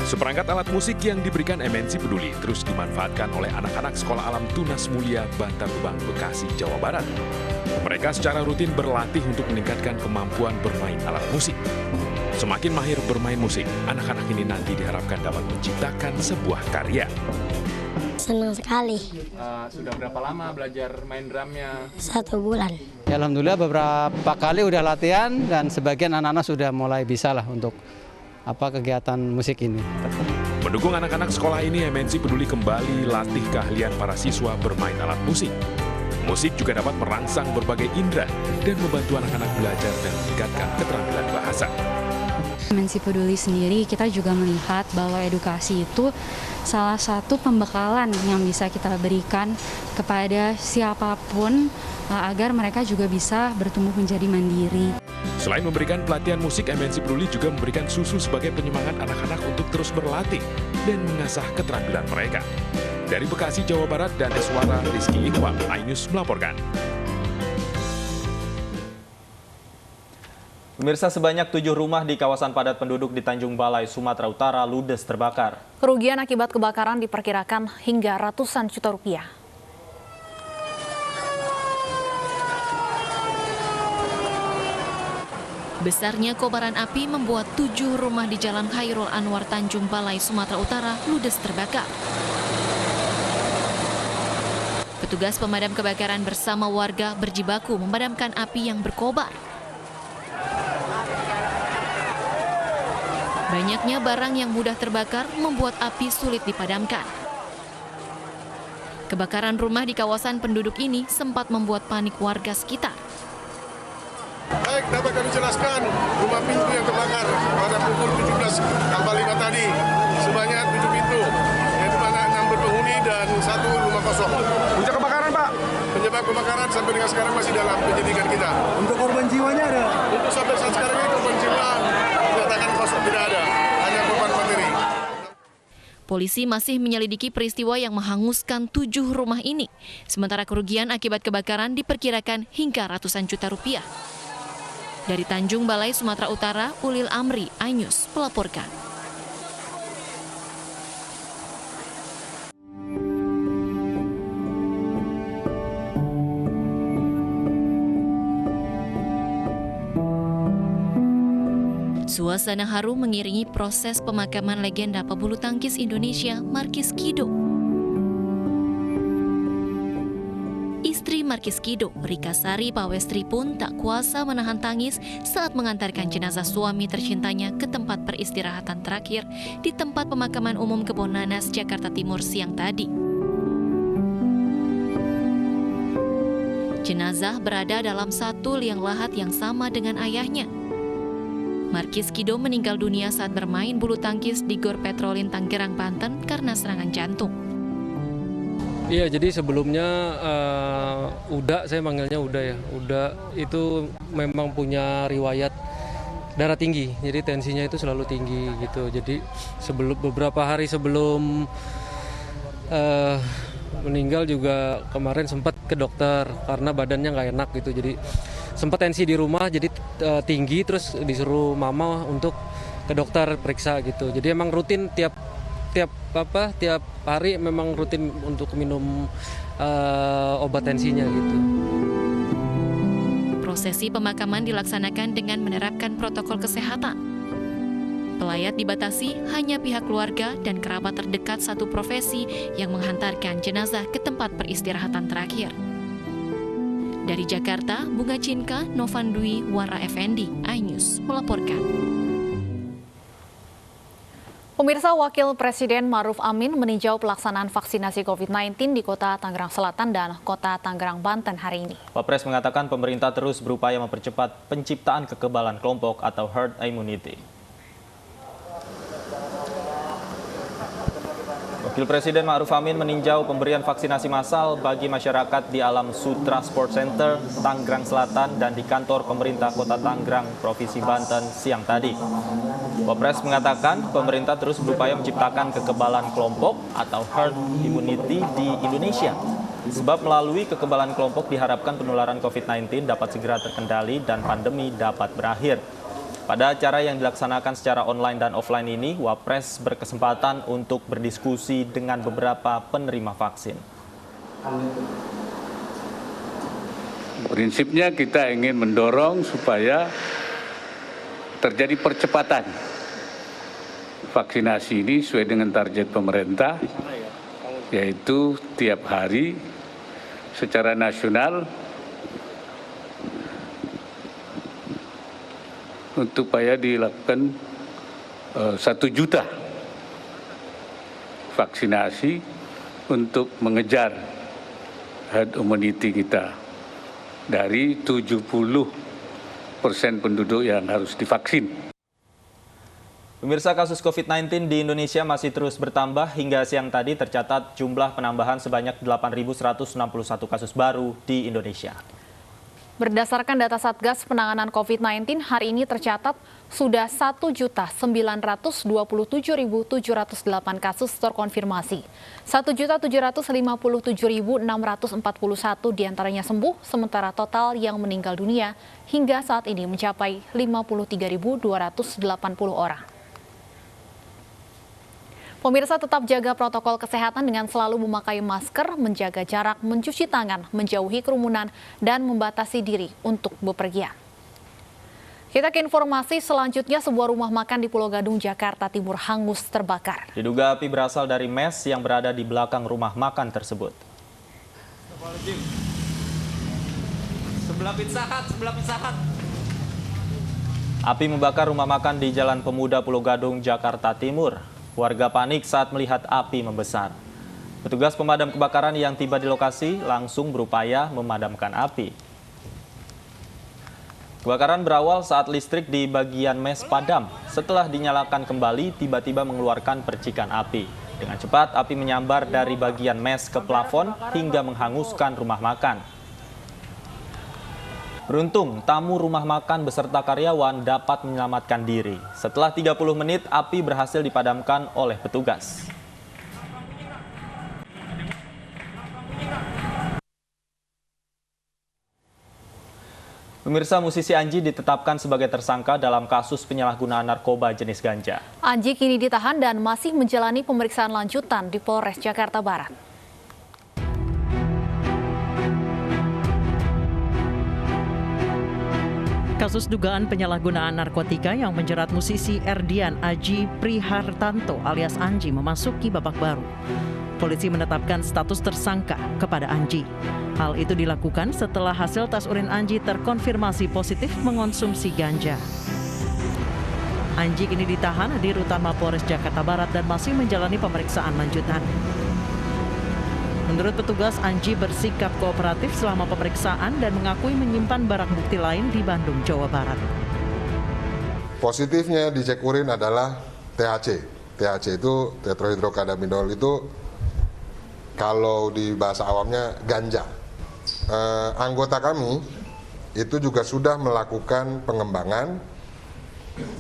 Seperangkat alat musik yang diberikan MNC Peduli terus dimanfaatkan oleh anak-anak Sekolah Alam Tunas Mulia, Bantar Gebang, Bekasi, Jawa Barat. Mereka secara rutin berlatih untuk meningkatkan kemampuan bermain alat musik. Semakin mahir bermain musik, anak-anak ini nanti diharapkan dapat menciptakan sebuah karya. Senang sekali. Sudah berapa lama belajar main drumnya? 1 bulan. Ya, alhamdulillah beberapa kali udah latihan dan sebagian anak-anak sudah mulai bisa lah untuk kegiatan musik ini. Mendukung anak-anak sekolah ini, MNC Peduli kembali latih keahlian para siswa bermain alat musik. Musik juga dapat merangsang berbagai indera dan membantu anak-anak belajar dan meningkatkan keterampilan bahasa. MNC Peduli sendiri kita juga melihat bahwa edukasi itu salah satu pembekalan yang bisa kita berikan kepada siapapun agar mereka juga bisa bertumbuh menjadi mandiri. Selain memberikan pelatihan musik, MNC Peduli juga memberikan susu sebagai penyemangat anak-anak untuk terus berlatih dan mengasah keterampilan mereka. Dari Bekasi, Jawa Barat, dan Suara Rizky Iqbal, iNews melaporkan. Pemirsa, sebanyak 7 rumah di kawasan padat penduduk di Tanjung Balai, Sumatera Utara ludes terbakar. Kerugian akibat kebakaran diperkirakan hingga ratusan juta rupiah. Besarnya kobaran api membuat 7 rumah di Jalan Khairul Anwar, Tanjung Balai, Sumatera Utara ludes terbakar. Petugas pemadam kebakaran bersama warga berjibaku memadamkan api yang berkobar. Banyaknya barang yang mudah terbakar membuat api sulit dipadamkan. Kebakaran rumah di kawasan penduduk ini sempat membuat panik warga sekitar. Baik, dapat kami jelaskan rumah pintu yang terbakar pada pukul 17.05 tadi. Sebanyak 7 pintu, yaitu mana 6 berpenghuni dan 1 rumah kosong. Puncak kebakaran, Pak? Penyebab kebakaran sampai dengan sekarang masih dalam penyelidikan kita. Untuk korban jiwanya ada? Untuk sampai saat sekarang ini korban jiwa dinyatakan kosong, tidak ada. Hanya korban materi. Polisi masih menyelidiki peristiwa yang menghanguskan 7 rumah ini. Sementara kerugian akibat kebakaran diperkirakan hingga ratusan juta rupiah. Dari Tanjung Balai, Sumatera Utara, Ulil Amri, iNews melaporkan. Suasana haru mengiringi proses pemakaman legenda pebulu tangkis Indonesia, Markis Kido. Istri Markis Kido, Rika Sari Pawestri pun tak kuasa menahan tangis saat mengantarkan jenazah suami tercintanya ke tempat peristirahatan terakhir di tempat pemakaman umum Kebon Nanas, Jakarta Timur siang tadi. Jenazah berada dalam satu liang lahat yang sama dengan ayahnya. Markis Kido meninggal dunia saat bermain bulu tangkis di Gor Petrolin, Tangerang, Banten karena serangan jantung. Iya, jadi sebelumnya Uda, saya manggilnya Uda ya. Uda itu memang punya riwayat darah tinggi, jadi tensinya itu selalu tinggi gitu. Jadi beberapa hari sebelum meninggal juga kemarin sempat ke dokter karena badannya nggak enak gitu. Jadi sempat tensi di rumah jadi tinggi, terus disuruh mama untuk ke dokter periksa gitu. Jadi emang rutin tiap hari memang rutin untuk minum obat tensinya gitu. Prosesi pemakaman dilaksanakan dengan menerapkan protokol kesehatan. Pelayat dibatasi hanya pihak keluarga dan kerabat terdekat satu profesi yang menghantarkan jenazah ke tempat peristirahatan terakhir. Dari Jakarta, Bunga Cinka, Novan Dwi, Wara Effendi, iNews melaporkan. Pemirsa, Wakil Presiden Ma'ruf Amin meninjau pelaksanaan vaksinasi COVID-19 di Kota Tangerang Selatan dan Kota Tangerang, Banten hari ini. Wapres mengatakan pemerintah terus berupaya mempercepat penciptaan kekebalan kelompok atau herd immunity. Wakil Presiden Ma'ruf Amin meninjau pemberian vaksinasi massal bagi masyarakat di Alam Sutra Sport Center, Tangerang Selatan dan di kantor pemerintah Kota Tangerang, Provinsi Banten siang tadi. Wapres mengatakan pemerintah terus berupaya menciptakan kekebalan kelompok atau herd immunity di Indonesia. Sebab melalui kekebalan kelompok diharapkan penularan COVID-19 dapat segera terkendali dan pandemi dapat berakhir. Pada acara yang dilaksanakan secara online dan offline ini, Wapres berkesempatan untuk berdiskusi dengan beberapa penerima vaksin. Prinsipnya kita ingin mendorong supaya terjadi percepatan vaksinasi ini sesuai dengan target pemerintah, yaitu tiap hari secara nasional untuk supaya dilakukan 1 juta vaksinasi untuk mengejar herd immunity kita dari 70% penduduk yang harus divaksin. Pemirsa, kasus COVID-19 di Indonesia masih terus bertambah. Hingga siang tadi tercatat jumlah penambahan sebanyak 8.161 kasus baru di Indonesia. Berdasarkan data Satgas Penanganan COVID-19, hari ini tercatat sudah 1.927.708 kasus terkonfirmasi. 1.757.641 diantaranya sembuh, sementara total yang meninggal dunia hingga saat ini mencapai 53.280 orang. Pemirsa, tetap jaga protokol kesehatan dengan selalu memakai masker, menjaga jarak, mencuci tangan, menjauhi kerumunan, dan membatasi diri untuk bepergian. Kita ke informasi selanjutnya, sebuah rumah makan di Pulau Gadung, Jakarta Timur hangus terbakar. Diduga api berasal dari mes yang berada di belakang rumah makan tersebut. Sebelah Pizza Hut. Api membakar rumah makan di Jalan Pemuda Pulau Gadung, Jakarta Timur. Warga panik saat melihat api membesar. Petugas pemadam kebakaran yang tiba di lokasi langsung berupaya memadamkan api. Kebakaran berawal saat listrik di bagian mes padam. Setelah dinyalakan kembali, tiba-tiba mengeluarkan percikan api. Dengan cepat, api menyambar dari bagian mes ke plafon hingga menghanguskan rumah makan. Beruntung, tamu rumah makan beserta karyawan dapat menyelamatkan diri. Setelah 30 menit, api berhasil dipadamkan oleh petugas. Pemirsa, musisi Anji ditetapkan sebagai tersangka dalam kasus penyalahgunaan narkoba jenis ganja. Anji kini ditahan dan masih menjalani pemeriksaan lanjutan di Polres Jakarta Barat. Kasus dugaan penyalahgunaan narkotika yang menjerat musisi Erdian Aji Prihartanto alias Anji memasuki babak baru. Polisi menetapkan status tersangka kepada Anji. Hal itu dilakukan setelah hasil tes urin Anji terkonfirmasi positif mengonsumsi ganja. Anji kini ditahan di Rutan Mapolres Jakarta Barat dan masih menjalani pemeriksaan lanjutan. Menurut petugas, Anji bersikap kooperatif selama pemeriksaan dan mengakui menyimpan barang bukti lain di Bandung, Jawa Barat. Positifnya di cek urin adalah THC. THC itu tetrahidrokannabinol itu kalau di bahasa awamnya ganja. Anggota kami itu juga sudah melakukan pengembangan.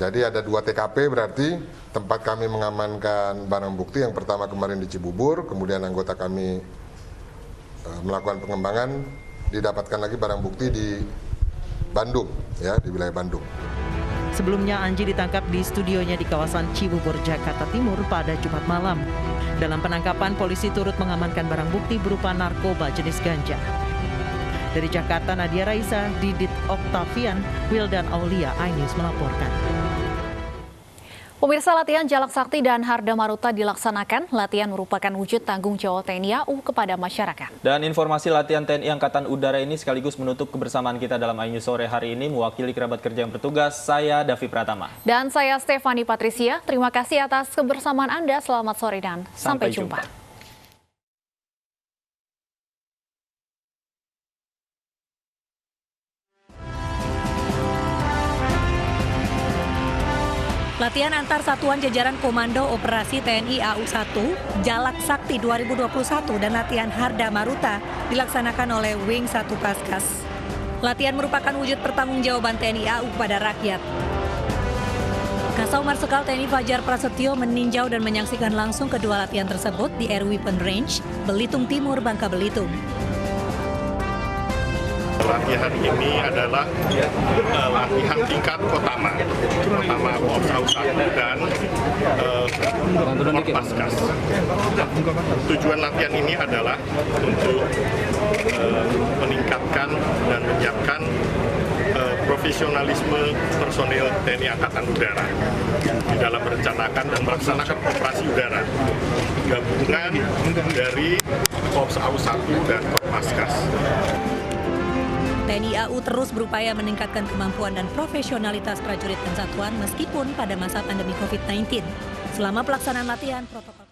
Jadi ada 2 TKP berarti tempat kami mengamankan barang bukti. Yang pertama kemarin di Cibubur, kemudian anggota kami melakukan pengembangan, didapatkan lagi barang bukti di Bandung, ya, di wilayah Bandung. Sebelumnya Anji ditangkap di studionya di kawasan Cibubur, Jakarta Timur pada Jumat malam. Dalam penangkapan, polisi turut mengamankan barang bukti berupa narkoba jenis ganja. Dari Jakarta, Nadia Raisa, Didit Oktavian, Wildan Aulia, iNews melaporkan. Pemirsa, latihan Jalak Sakti dan Harda Maruta dilaksanakan. Latihan merupakan wujud tanggung jawab TNI AU kepada masyarakat. Dan informasi latihan TNI Angkatan Udara ini sekaligus menutup kebersamaan kita dalam iNews sore hari ini. Mewakili kerabat kerja yang bertugas, saya Davi Pratama. Dan saya Stefani Patricia. Terima kasih atas kebersamaan Anda. Selamat sore dan sampai jumpa. Latihan antar satuan jajaran Komando Operasi TNI AU 1, Jalak Sakti 2021 dan latihan Harda Maruta dilaksanakan oleh Wing 1 Kaskas. Latihan merupakan wujud pertanggungjawaban TNI AU kepada rakyat. Kasau Marsikal TNI Fajar Prasetyo meninjau dan menyaksikan langsung kedua latihan tersebut di Air Weapon Range, Belitung Timur, Bangka Belitung. Latihan ini adalah latihan tingkat Kotama Korps AU 1 dan Korpaskas. Tujuan latihan ini adalah untuk meningkatkan dan menyiapkan profesionalisme personil TNI Angkatan Udara di dalam merencanakan dan melaksanakan operasi udara gabungan dari Korps AU 1 dan Korpaskas. TNI AU terus berupaya meningkatkan kemampuan dan profesionalitas prajurit dan satuan meskipun pada masa pandemi COVID-19. Selama pelaksanaan latihan protokol